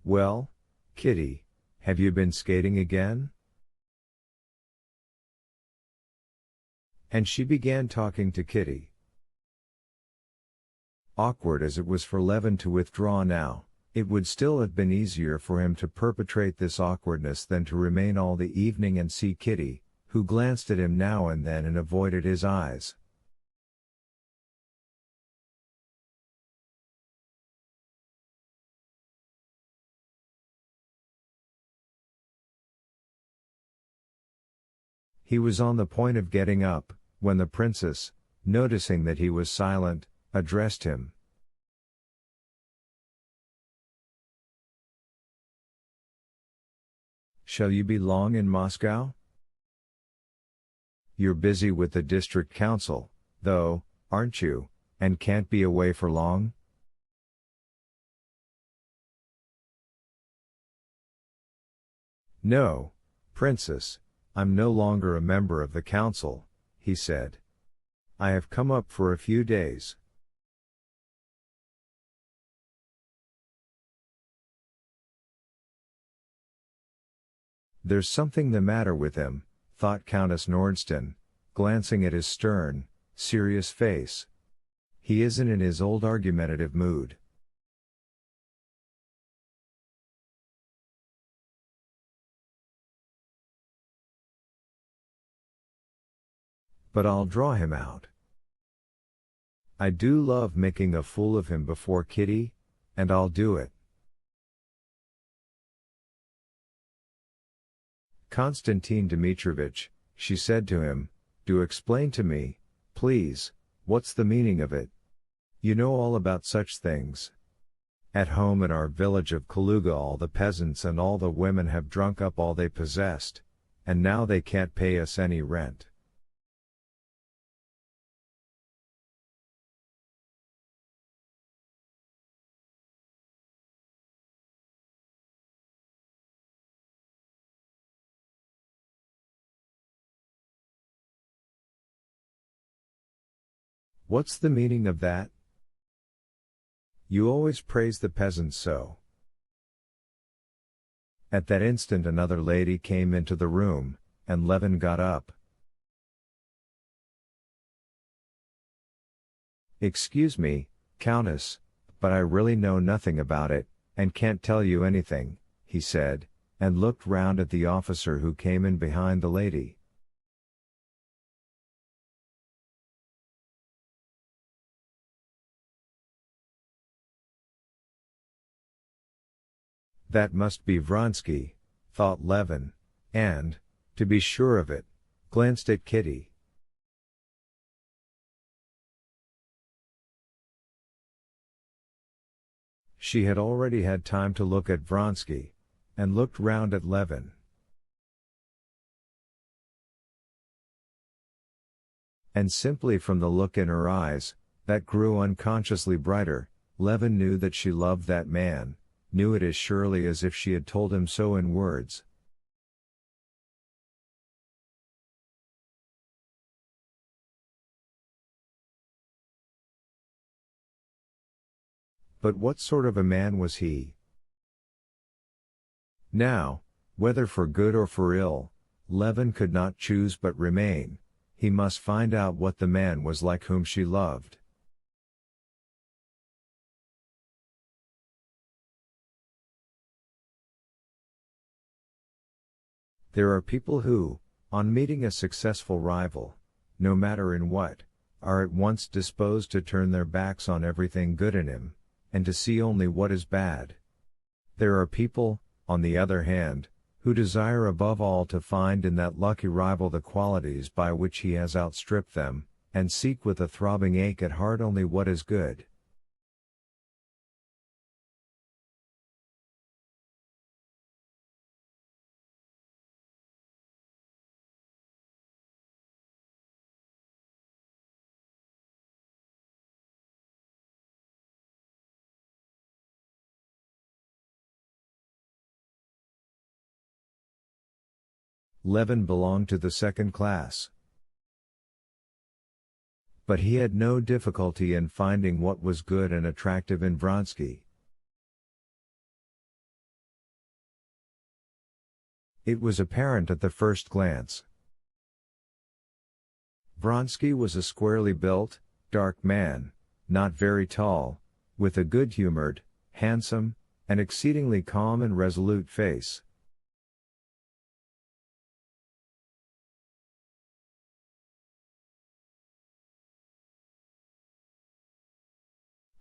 Well, Kitty, have you been skating again? And she began talking to Kitty. Awkward as it was for Levin to withdraw now, it would still have been easier for him to perpetrate this awkwardness than to remain all the evening and see Kitty, who glanced at him now and then and avoided his eyes. He was on the point of getting up, when the princess, noticing that he was silent, addressed him. Shall you be long in Moscow? You're busy with the district council, though, aren't you, and can't be away for long? No, princess, I'm no longer a member of the council, he said. I have come up for a few days. There's something the matter with him, thought Countess Nordston, glancing at his stern, serious face. He isn't in his old argumentative mood. But I'll draw him out. I do love making a fool of him before Kitty, and I'll do it. Konstantin Dmitrovich, she said to him, do explain to me, please, what's the meaning of it? You know all about such things. At home in our village of Kaluga all the peasants and all the women have drunk up all they possessed, and now they can't pay us any rent. What's the meaning of that? You always praise the peasants so. At that instant another lady came into the room, and Levin got up. Excuse me, Countess, but I really know nothing about it, and can't tell you anything, he said, and looked round at the officer who came in behind the lady. That must be Vronsky, thought Levin, and, to be sure of it, glanced at Kitty. She had already had time to look at Vronsky, and looked round at Levin. And simply from the look in her eyes, that grew unconsciously brighter, Levin knew that she loved that man, knew it as surely as if she had told him so in words. But what sort of a man was he? Now, whether for good or for ill, Levin could not choose but remain. He must find out what the man was like whom she loved. There are people who, on meeting a successful rival, no matter in what, are at once disposed to turn their backs on everything good in him, and to see only what is bad. There are people, on the other hand, who desire above all to find in that lucky rival the qualities by which he has outstripped them, and seek with a throbbing ache at heart only what is good. Levin belonged to the second class. But he had no difficulty in finding what was good and attractive in Vronsky. It was apparent at the first glance. Vronsky was a squarely built, dark man, not very tall, with a good-humored, handsome, and exceedingly calm and resolute face.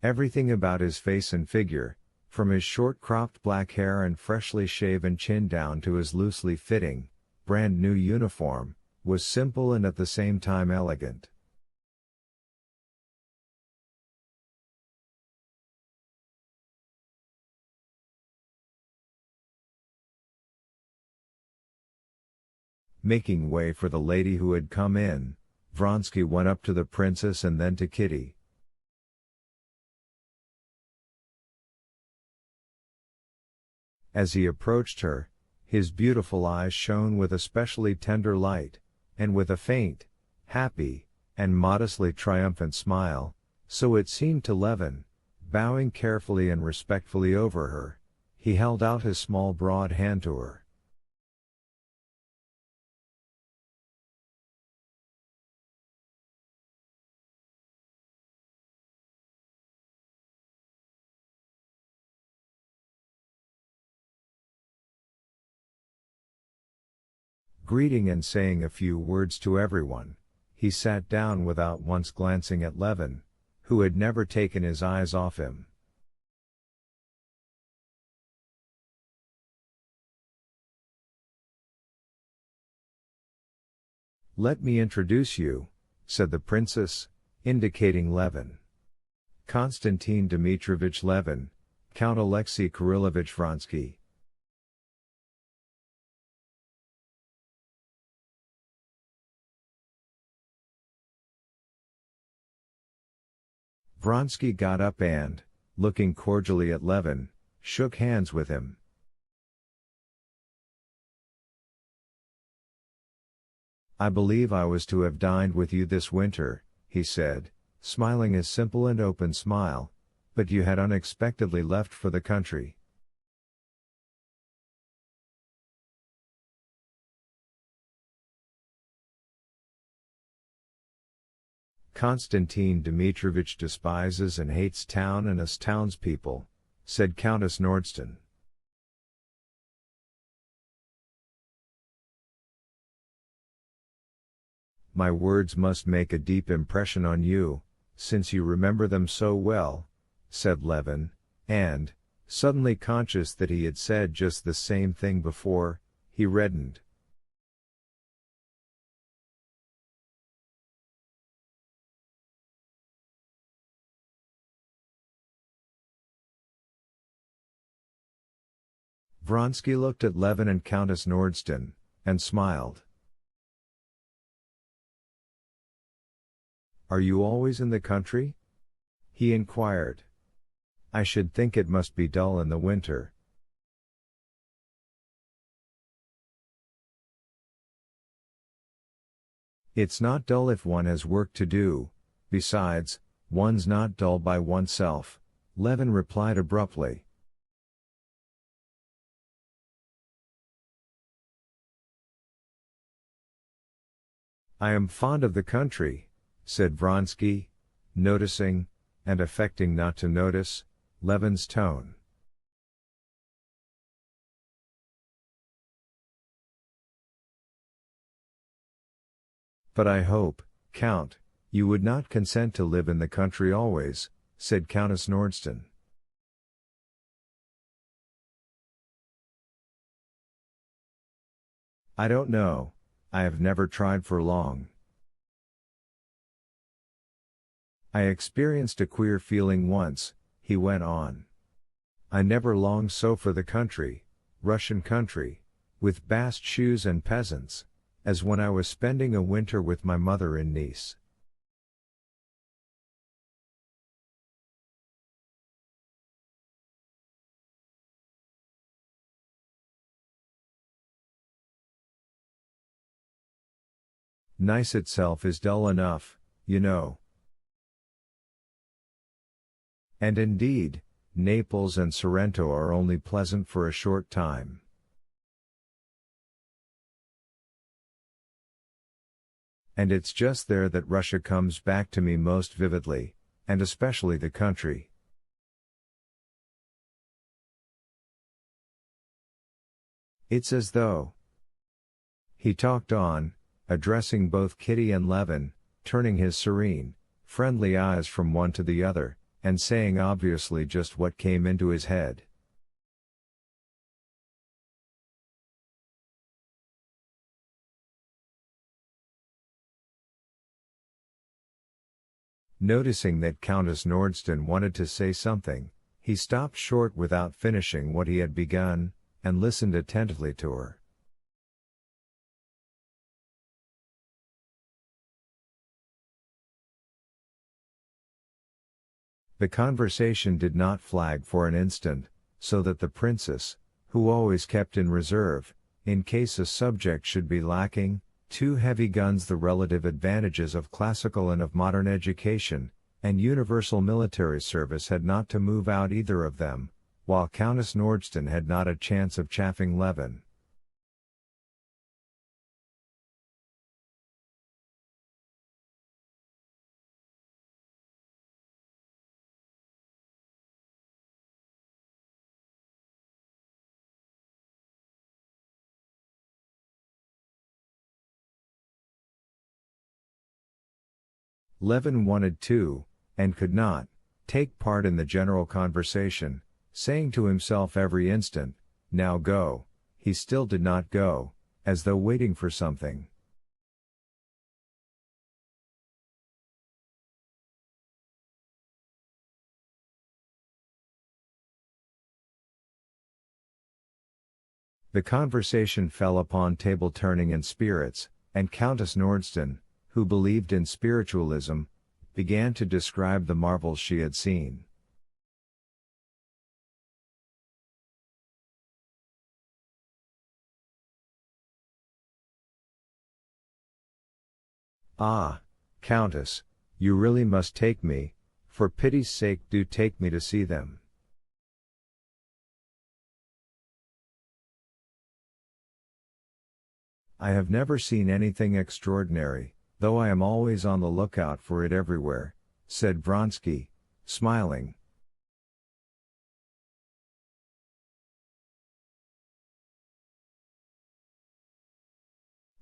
Everything about his face and figure, from his short-cropped black hair and freshly shaven chin down to his loosely fitting, brand-new uniform, was simple and at the same time elegant. Making way for the lady who had come in, Vronsky went up to the princess and then to Kitty. As he approached her, his beautiful eyes shone with a specially tender light, and with a faint, happy, and modestly triumphant smile, so it seemed to Levin, bowing carefully and respectfully over her, he held out his small broad hand to her. Greeting and saying a few words to everyone, he sat down without once glancing at Levin, who had never taken his eyes off him. "Let me introduce you," said the princess, indicating Levin. "Konstantin Dmitrovich Levin, Count Alexei Kirillovich Vronsky." Vronsky got up and, looking cordially at Levin, shook hands with him. "I believe I was to have dined with you this winter," he said, smiling his simple and open smile, "but you had unexpectedly left for the country." "Konstantin Dmitrovich despises and hates town and us townspeople," said Countess Nordston. "My words must make a deep impression on you, since you remember them so well," said Levin, and, suddenly conscious that he had said just the same thing before, he reddened. Vronsky looked at Levin and Countess Nordston, and smiled. "Are you always in the country?" he inquired. "I should think it must be dull in the winter." "It's not dull if one has work to do, besides, one's not dull by oneself," Levin replied abruptly. "I am fond of the country," said Vronsky, noticing, and affecting not to notice, Levin's tone. "But I hope, Count, you would not consent to live in the country always," said Countess Nordston. "I don't know, I have never tried for long. I experienced a queer feeling once," he went on. "I never longed so for the country, Russian country, with bast shoes and peasants, as when I was spending a winter with my mother in Nice." "Nice itself is dull enough, you know. And indeed, Naples and Sorrento are only pleasant for a short time." and it's just there that Russia comes back to me most vividly, and especially the country. It's as though. He talked on, addressing both Kitty and Levin, turning his serene, friendly eyes from one to the other, and saying obviously just what came into his head. Noticing that Countess Nordsten wanted to say something, he stopped short without finishing what he had begun, and listened attentively to her. The conversation did not flag for an instant, so that the princess, who always kept in reserve, in case a subject should be lacking, two heavy guns, the relative advantages of classical and of modern education, and universal military service, had not to move out either of them, while Countess Nordsten had not a chance of chaffing Levin. Levin wanted to, and could not, take part in the general conversation, saying to himself every instant, "Now go." He still did not go, as though waiting for something. The conversation fell upon table turning and spirits, and Countess Nordsten, who believed in spiritualism, began to describe the marvels she had seen. "Ah, Countess, you really must take me, for pity's sake do take me to see them. I have never seen anything extraordinary, though I am always on the lookout for it everywhere," said Vronsky, smiling.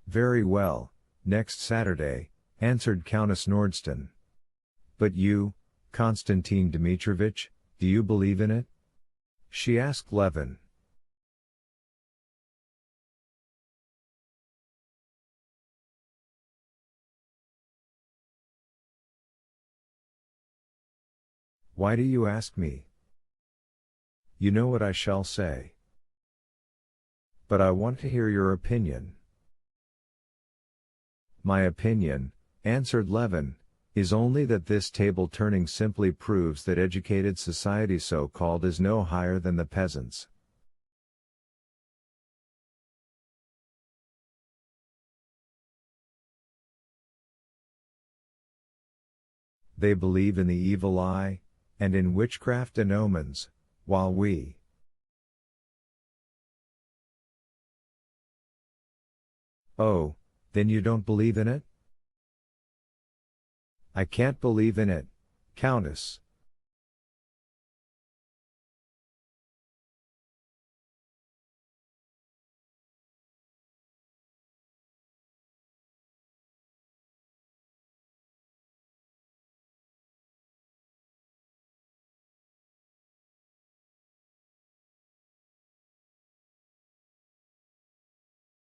"Very well, next Saturday," answered Countess Nordsten. "But you, Konstantin Dmitrovich, do you believe in it?" she asked Levin. "Why do you ask me? You know what I shall say. But I want to hear your opinion." "My opinion," answered Levin, "is only that this table turning simply proves that educated society so-called is no higher than the peasants. They believe in the evil eye, and in witchcraft and omens, while we—" "Oh, then you don't believe in it?" "I can't believe in it, Countess.